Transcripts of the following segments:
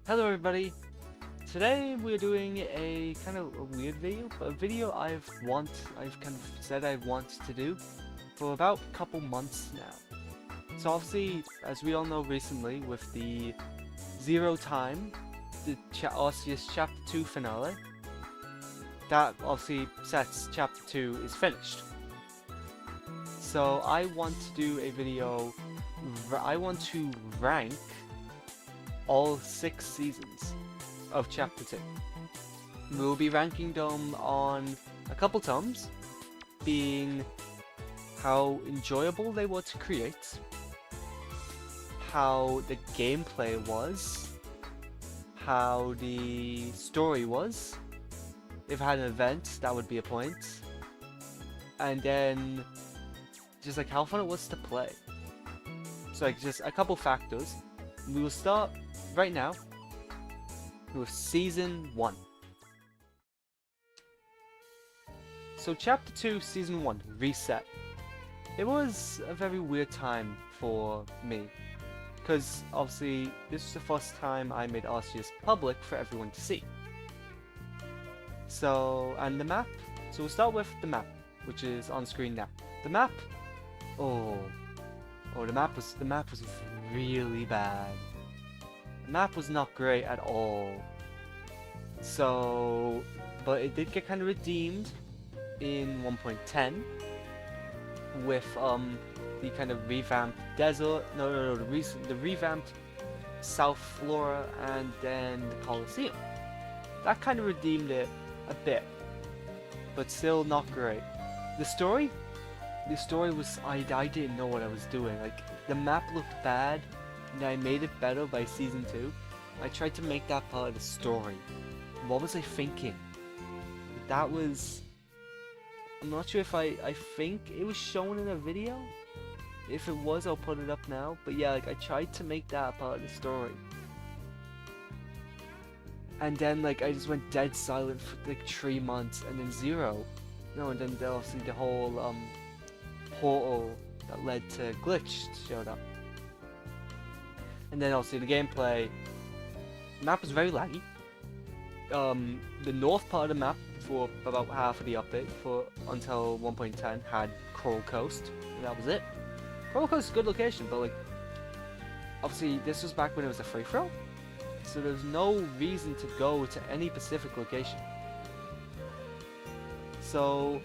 Hello everybody! Today we're doing a kind of a weird video, but a video I've kind of said I want to do for about a couple months now. So obviously, as we all know recently, with the Zero Time, the Arceus Chapter 2 finale, that obviously sets Chapter 2 is finished. So I want to do a video, I want to rank all 6 seasons of Chapter 2. We'll be ranking them on a couple terms, being how enjoyable they were to create, how the gameplay was, how the story was, if I had an event, that would be a point, and then just like how fun it was to play. So like just a couple factors. We will start right now with Season 1. So Chapter 2, Season 1, Reset. It was a very weird time for me, because obviously this was the first time I made Arceus public for everyone to see. So, and the map, so we'll start with the map, which is on screen now. The map, the map was really bad. The map was not great at all. So, but it did get kind of redeemed in 1.10 with the kind of revamped desert, the revamped South Flora and then the Colosseum. That kind of redeemed it a bit, but still not great. The story was, I didn't know what I was doing. Like, the map looked bad, and I made it better by Season 2. I tried to make that part of the story. What was I thinking? That was... I'm not sure if I think it was shown in a video. If it was, I'll put it up now. But yeah, like, I tried to make that part of the story. And then, like, I just went dead silent for, like, 3 months, and then 0. No, and then obviously the whole, portal that led to Glitch showed up. And then obviously the gameplay, the map was very laggy. The north part of the map for about half of the update until 1.10 had Coral Coast, and that was it. Coral Coast is a good location, but like, obviously this was back when it was a free-for-all, so there's no reason to go to any specific location. So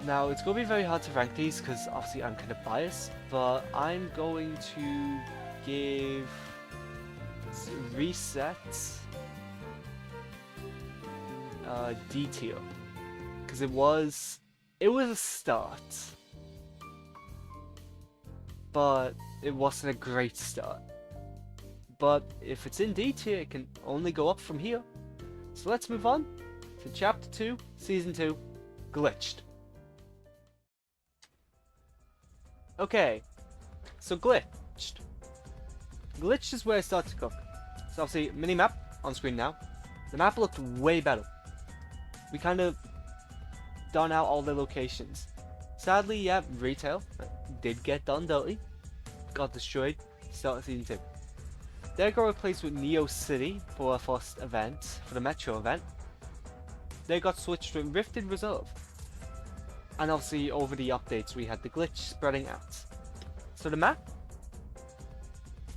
now, it's going to be very hard to rank these because obviously I'm kind of biased, but I'm going to give Reset D tier, because it was a start, but it wasn't a great start. But if it's in D tier, it can only go up from here. So let's move on to Chapter 2, Season 2, Glitched. Okay, so Glitched. Glitched is where I start to cook. So obviously, mini-map on screen now. The map looked way better. We kind of done out all the locations. Sadly, yeah, retail did get done dirty. Got destroyed. Start of Season 2. They got replaced with Neo City for our first event, for the Metro event. They got switched to Rifted Reserve. And obviously, over the updates, we had the glitch spreading out. So the map,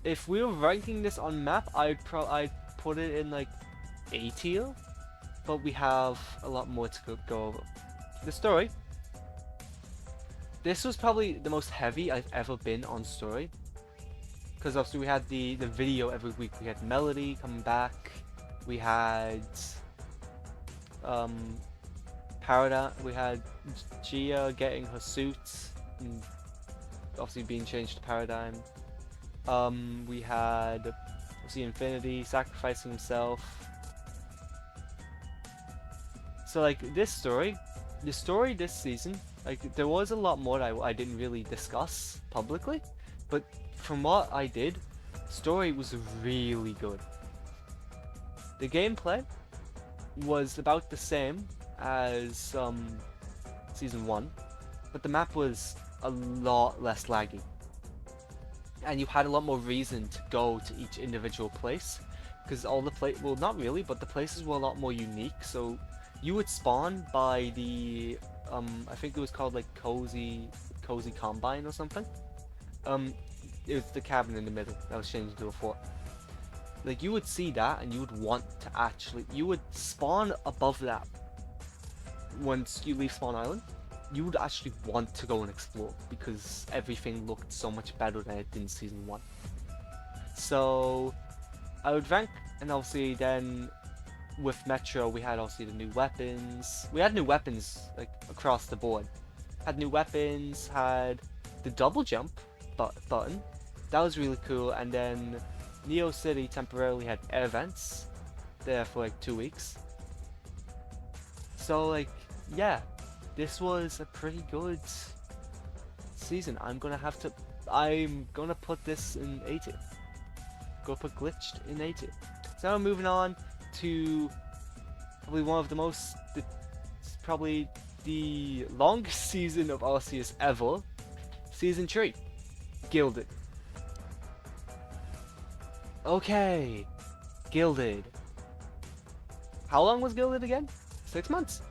if we were ranking this on map, I'd put it in like A tier, but we have a lot more to go over. The story, this was probably the most heavy I've ever been on story, because obviously we had the video every week. We had Melody coming back, we had Paradigm, we had Gia getting her suit and obviously being changed to Paradigm. We had obviously Infinity sacrificing himself. So like the story this season, like there was a lot more that I didn't really discuss publicly, but from what I did, story was really good. The gameplay was about the same as Season 1, but the map was a lot less laggy. and you had a lot more reason to go to each individual place, because all the well, not really, but the places were a lot more unique. So you would spawn by the I think it was called like cozy combine or something. um it was the cabin in the middle that was changed into a fort. Like, you would see that and you would want to actually, you would spawn above that. Once you leave Spawn Island, you would actually want to go and explore, because everything looked so much better than it did in Season 1. So, I would rank, and obviously then, with Metro, we had obviously the new weapons. We had new weapons, like, across the board. Had new weapons, had the double jump button. That was really cool, and then Neo City temporarily had air vents there for like 2 weeks. So, like, yeah, this was a pretty good season. I'm gonna put this in A tier. Go put Glitched in A tier. So now moving on to probably one of the most, probably the longest season of Arceus ever, Season 3, Gilded. Okay, Gilded. How long was Gilded again? 6 months?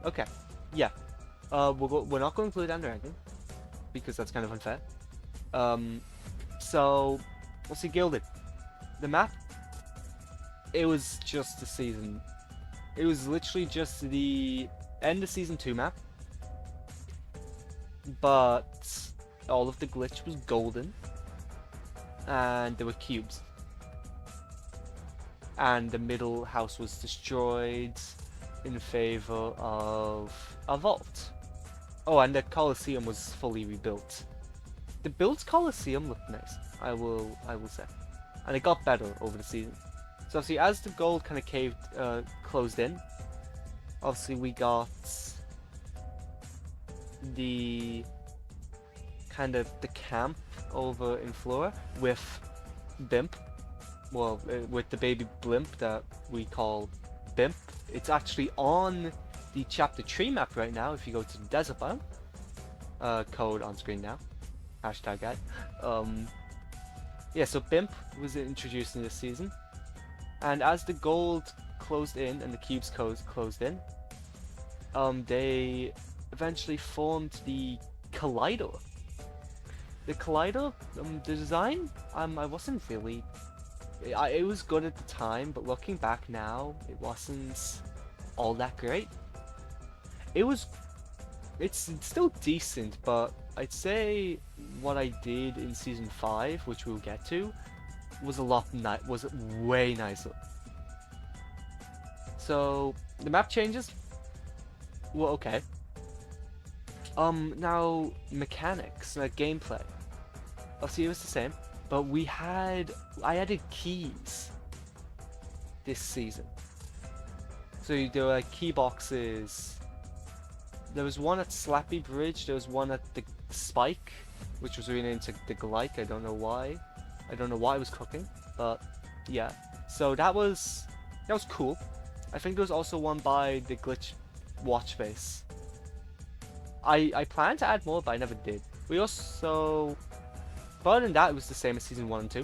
Okay, yeah. We're not going to include Ender Dragon, because that's kind of unfair. So, we'll see Gilded. The map, it was just the season. It was literally just the end of Season 2 map, but all of the glitch was golden, and there were cubes. And the middle house was destroyed in favor of a vault. Oh, and the Colosseum was fully rebuilt. The built Colosseum looked nice, I will say, and it got better over the season. So obviously, as the gold kind of closed in, obviously we got the kind of the camp over in Flora with Bimp. Well, with the baby blimp that we call Bimp. It's actually on the Chapter 3 map right now if you go to the desert biome. Code on screen now. Hashtag ad. Yeah, so Bimp was introduced in this season. And as the gold closed in and the cubes closed in, they eventually formed the Collider. The Collider, the design, I wasn't really... It was good at the time, but looking back now, it wasn't all that great. It's still decent, but I'd say what I did in Season 5, which we'll get to, was was way nicer. So, the map changes were okay. Now, mechanics, gameplay. Obviously, it was the same. But I added keys this season. So there were like key boxes. There was one at Slappy Bridge, there was one at the Spike, which was renamed to the Glike, I don't know why. I don't know why it was cooking, but yeah. So that was cool. I think there was also one by the Glitch watch base. I planned to add more, but I never did. We also... But other than that, it was the same as Season 1 and 2.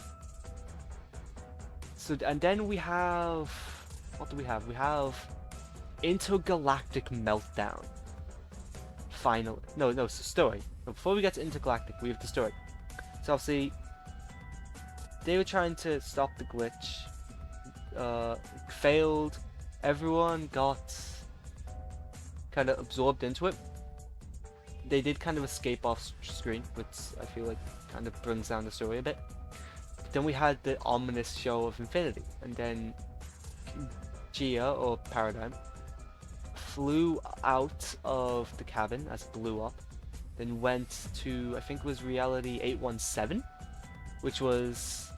So, and then we have... What do we have? We have Intergalactic Meltdown. Finally. No, it's the story. But before we get to Intergalactic, we have the story. So obviously, they were trying to stop the glitch. Failed. Everyone got kind of absorbed into it. They did kind of escape off screen, which I feel like kind of brings down the story a bit. But then we had the ominous show of Infinity, and then Gia, or Paradigm, flew out of the cabin as it blew up, then went to, I think it was Reality 817, which was,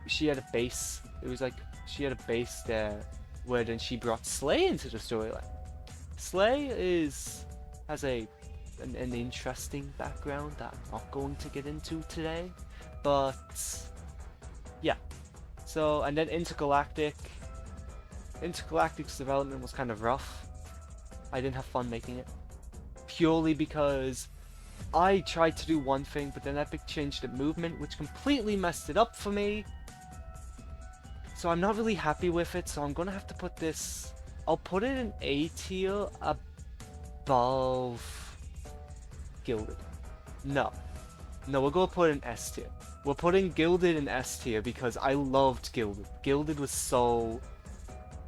she had a base, it was like, she had a base there, where then she brought Slay into the storyline. Slay has an interesting background that I'm not going to get into today, but yeah. So, and then Intergalactic's development was kind of rough. I didn't have fun making it, purely because I tried to do one thing, but then Epic changed the movement, which completely messed it up for me. So I'm not really happy with it, so I'm gonna have to put this... I'll put it in A tier above Gilded. No, we're gonna put it in S tier. We're putting Gilded in S tier because I loved Gilded. Gilded was so...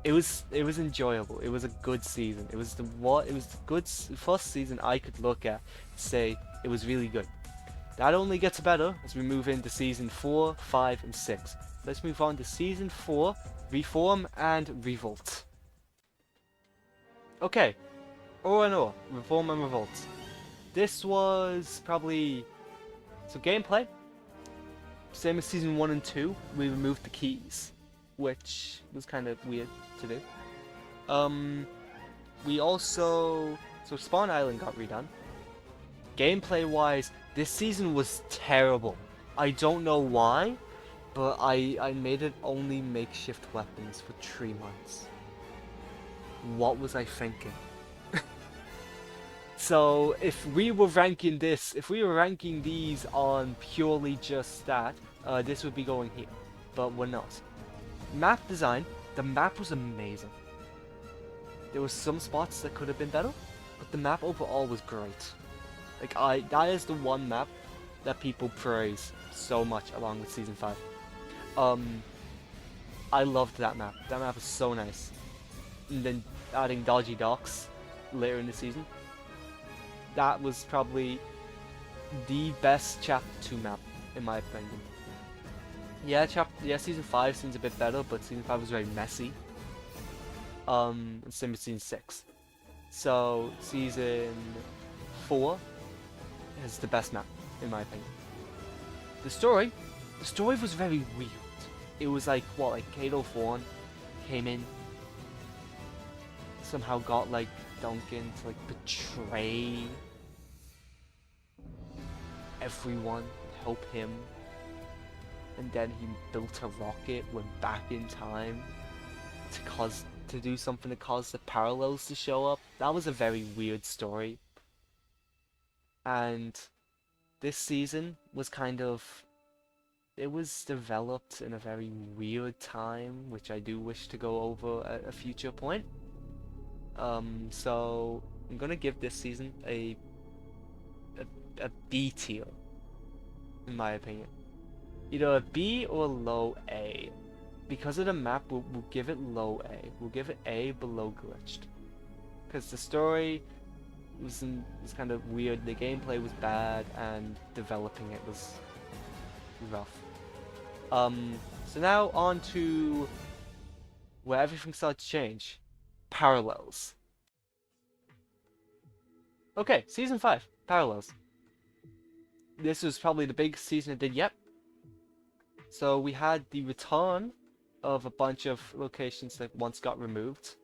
It was enjoyable. It was a good season. It was the good first season I could look at and say it was really good. That only gets better as we move into season 4, 5, and 6. Let's move on to season 4, Reform and Revolt. Okay, O&O, Reform and Revolt. This was probably... So gameplay, same as season 1 and 2, we removed the keys, which was kind of weird to do. We also... So Spawn Island got redone. Gameplay-wise, this season was terrible. I don't know why, but I made it only makeshift weapons for 3 months. What was I thinking? So if we were ranking these on purely just that, this would be going here, but we're not. Map design, the map was amazing. There were some spots that could have been better, but the map overall was great. Like that is the one map that people praise so much along with season 5. I loved that map. That map was so nice. And then adding dodgy docks later in the season. That was probably the best Chapter 2 map, in my opinion. Yeah, season 5 seems a bit better, but season 5 was very messy. And same with season 6. So season 4 is the best map, in my opinion. The story was very weird. It was like, what, like Kato Thorn came in, somehow got like Duncan to like betray everyone, help him, and then he built a rocket, went back in time to do something to cause the parallels to show up. That was a very weird story. And this season was kind of... It was developed in a very weird time, which I do wish to go over at a future point. So I'm gonna give this season a B tier, in my opinion. Either a B or a low A. Because of the map, we'll give it low A. We'll give it A below glitched. Because the story was kind of weird, the gameplay was bad, and developing it was rough. So now on to where everything started to change. Parallels. Okay, season 5, Parallels. This was probably the biggest season it did yet. So we had the return of a bunch of locations that once got removed.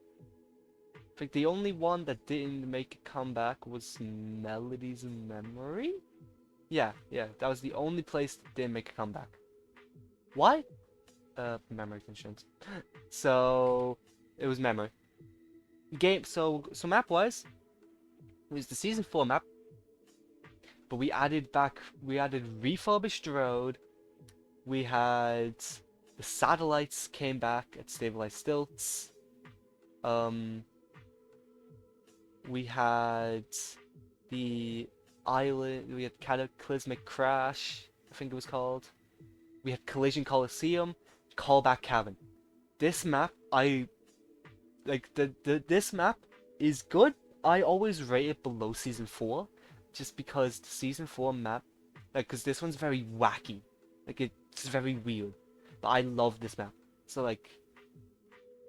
I think the only one that didn't make a comeback was Melodies in Memory? Yeah, that was the only place that didn't make a comeback. Why? Memory constraints. So it was memory. So map-wise, it was the season 4 map, but we added refurbished road. We had the satellites came back at stabilized stilts. We had the island. We had Cataclysmic Crash, I think it was called. We had Collision Coliseum, Callback Cabin. This map, this map is good. I always rate it below season 4, just because the season 4 map, because this one's very wacky, it's very weird. But I love this map. So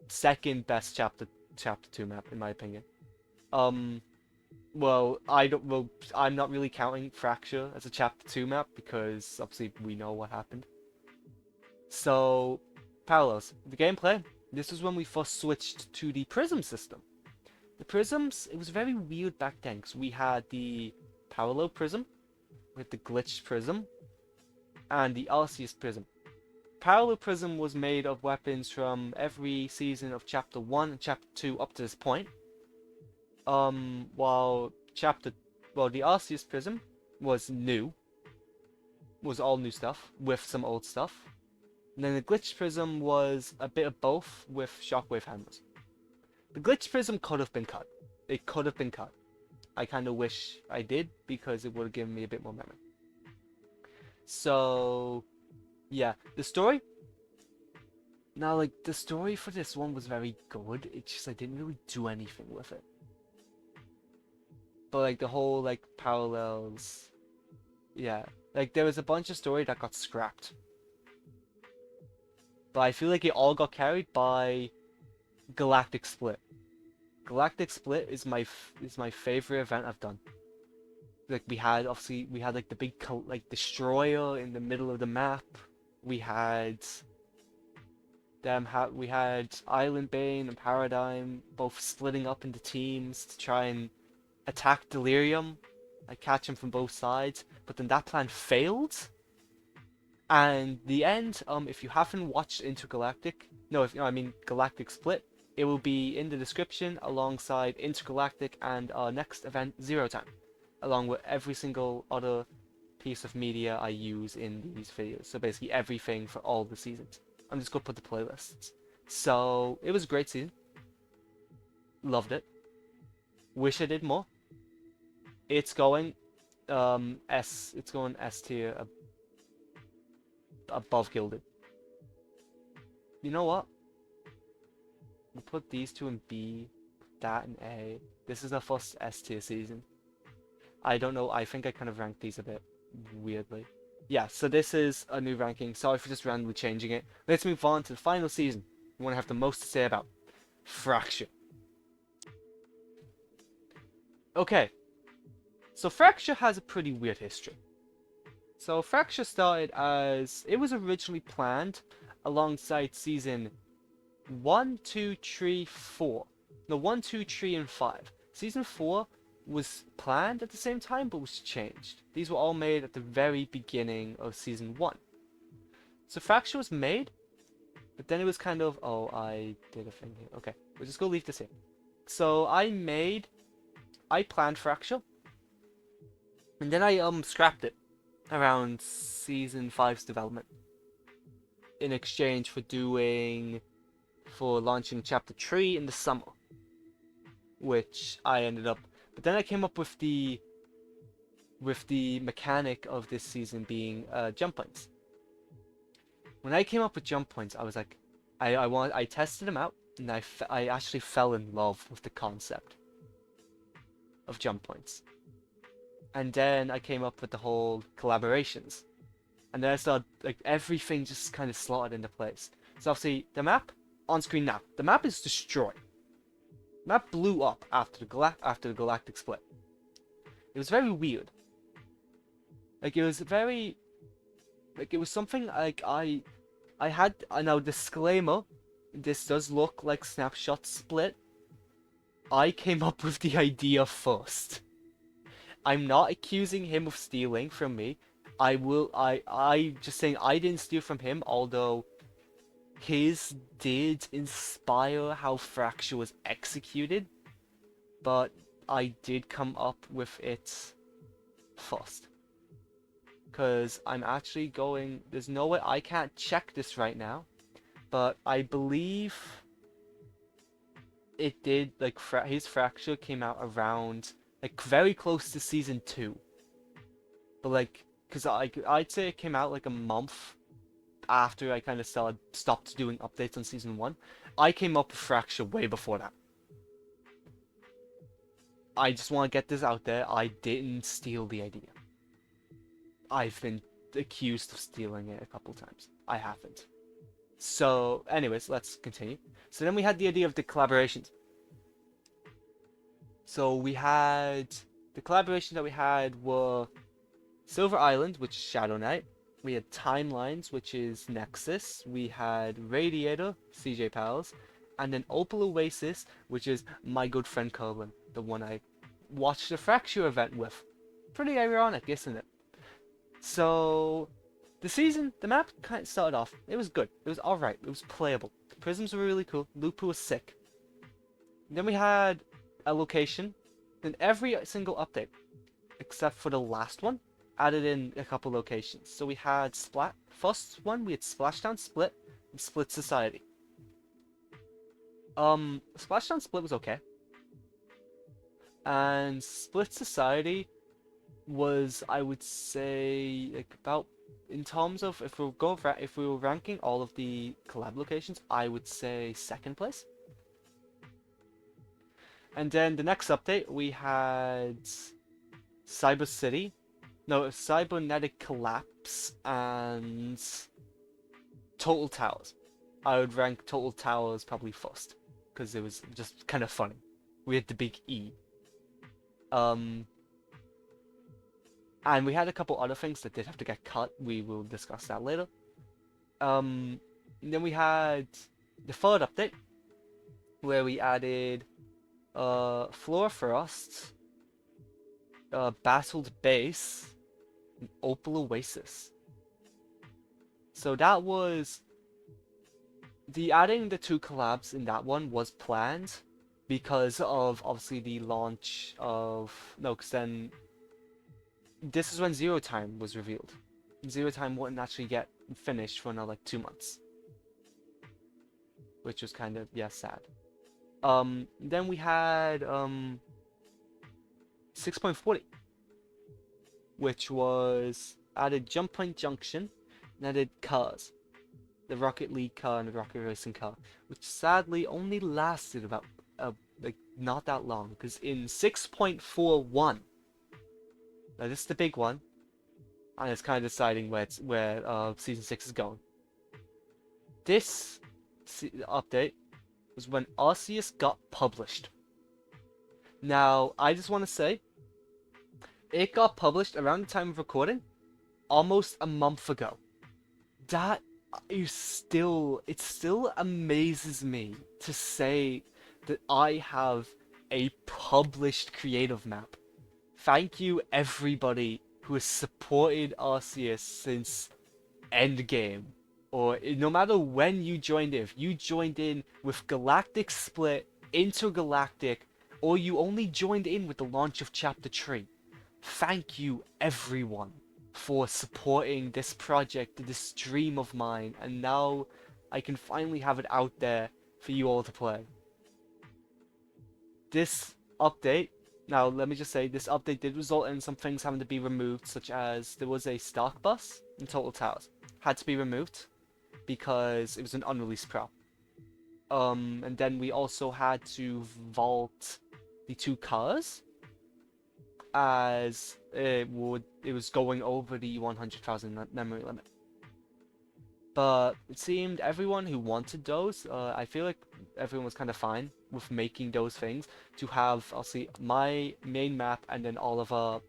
second best chapter 2 map in my opinion. Well, I'm not really counting Fracture as a chapter 2 map because obviously we know what happened. So, Parallels. The gameplay, this was when we first switched to the prism system. The prisms, it was very weird back then, because we had the parallel prism, we had the glitched prism, and the Arceus prism. Parallel prism was made of weapons from every season of Chapter 1 and Chapter 2 up to this point. While the Arceus prism was new, was all new stuff with some old stuff. And then the glitch prism was a bit of both with shockwave handlers. The glitch prism could have been cut. It could have been cut. I kind of wish I did because it would have given me a bit more memory. So, yeah, the story. Now, like, the story for this one was very good. It's just I didn't really do anything with it. But like the whole like parallels, yeah, like there was a bunch of story that got scrapped. But I feel like it all got carried by Galactic Split. Galactic Split is my favorite event I've done. Like we had like the big like destroyer in the middle of the map. We had we had Island Bane and Paradigm both splitting up into teams to try and attack Delirium. I catch him from both sides, but then that plan failed. And the end, if you haven't watched Intergalactic, no, if I mean Galactic Split, it will be in the description alongside Intergalactic and our next event, Zero Time, along with every single other piece of media I use in these videos. So basically everything for all the seasons. I'm just gonna put the playlists. So it was a great season. Loved it. Wish I did more. It's going it's going S tier above Gilded. You know what? We'll put these two in B, that in A. This is the first S tier season. I don't know, I think I kind of ranked these a bit weirdly. Yeah, so this is a new ranking. Sorry for just randomly changing it. Let's move on to the final season. We want to have the most to say about Fracture. Okay, so Fracture has a pretty weird history. So Fracture started as, it was originally planned alongside season 1, 2, 3, 4. No, 1, 2, 3, and 5. Season 4 was planned at the same time, but was changed. These were all made at the very beginning of season 1. So Fracture was made, but then it was kind of, oh, I did a thing here. Okay, we'll just go leave this here. So I planned Fracture, and then I scrapped it around season 5's development in exchange for launching chapter 3 in the summer, which I ended up, but then I came up with the mechanic of this season being jump points. When I came up with jump points, I was like, I tested them out, and I actually fell in love with the concept of jump points. And then I came up with the whole collaborations. And then I started, like, everything just kind of slotted into place. So obviously, the map, on screen now, the map is destroyed. The map blew up after the Galactic Split. It was very weird. Like, it was very, like, it was something, like, I had, now disclaimer, this does look like Snapshot Split. I came up with the idea first. I'm not accusing him of stealing from me. I just saying I didn't steal from him, although his did inspire how Fracture was executed, but I did come up with it first. Because I'm actually going, there's no way, I can't check this right now, but I believe it did, like, his Fracture came out around, like, very close to season 2. But, like, because I'd say it came out, like, a month after I kind of stopped doing updates on season 1. I came up with Fracture way before that. I just want to get this out there. I didn't steal the idea. I've been accused of stealing it a couple times. I haven't. So, anyways, let's continue. So then we had the idea of the collaborations. So we had, the collaborations that we had were Silver Island, which is Shadow Knight. We had Timelines, which is Nexus. We had Radiator, CJ Pals. And then Opal Oasis, which is my good friend Corbin, the one I watched the Fracture event with. Pretty ironic, isn't it? So, the map kind of started off, it was good. It was alright. It was playable. The prisms were really cool. Lupu was sick. Then we had a location. Then every single update, except for the last one, added in a couple locations. So we had first one we had Splashdown Split and Split Society. Splashdown Split was okay, and Split Society was, I would say, like about, in terms of if we were ranking all of the collab locations, I would say second place. And then the next update we had Cyber City, no, Cybernetic Collapse and Total Towers. I would rank Total Towers probably first because it was just kind of funny. We had the big E. And we had a couple other things that did have to get cut. We will discuss that later. Then we had the third update, where we added Flora Frost, Battled Base, and Opal Oasis. So that was adding the two collabs in that one was planned because of obviously the launch of because then this is when Zero Time was revealed. Zero Time wouldn't actually get finished for another like 2 months, which was kind of sad. Then we had 6.40, which was added Jump Point Junction and added cars, the Rocket League car and the Rocket Racing car, which sadly only lasted about like not that long, because in 6.41, now this is the big one, and it's kind of deciding where season 6 is going. This update was when Arceus got published. Now, I just want to say, it got published around the time of recording, almost a month ago. That is still, it still amazes me to say that I have a published creative map. Thank you everybody who has supported Arceus since Endgame, or no matter when you joined in. If you joined in with Galactic Split, Intergalactic, or you only joined in with the launch of Chapter 3. Thank you everyone for supporting this project, this dream of mine, and now I can finally have it out there for you all to play. This update, now let me just say, this update did result in some things having to be removed, such as there was a stock bus in Total Towers. Had to be removed because it was an unreleased prop. And then we also had to vault the 2 cars, as it was going over the 100,000 memory limit. But it seemed everyone who wanted those, I feel like everyone was kind of fine with making those things to have, I'll see, my main map and then all of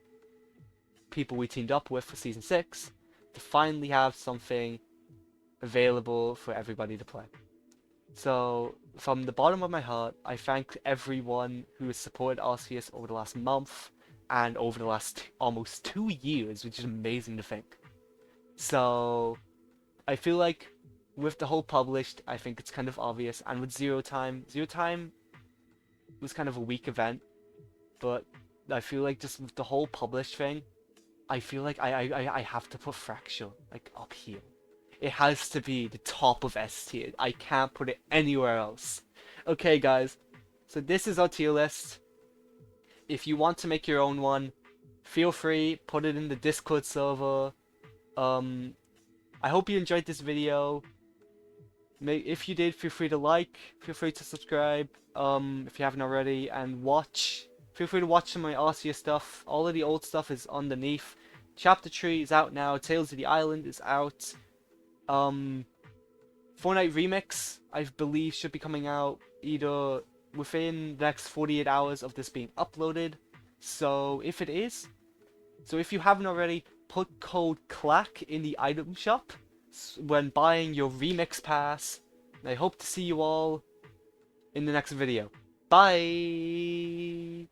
people we teamed up with for season 6 to finally have something available for everybody to play. So, from the bottom of my heart, I thank everyone who has supported Arceus over the last month and over the last almost 2 years, which is amazing to think. So, I feel like with the whole published, I think it's kind of obvious, and with Zero Time was kind of a weak event, but I feel like just with the whole published thing, I feel like I have to put Fracture like up here. It has to be the top of S tier. I can't put it anywhere else. Okay, guys. So this is our tier list. If you want to make your own one, feel free. Put it in the Discord server. I hope you enjoyed this video. If you did, feel free to like. Feel free to subscribe. If you haven't already, and watch. Feel free to watch some of my Arceus stuff. All of the old stuff is underneath. Chapter 3 is out now. Tales of the Island is out. Fortnite Remix, I believe, should be coming out either within the next 48 hours of this being uploaded. So if you haven't already, put code CLACK in the item shop when buying your Remix Pass. And I hope to see you all in the next video. Bye!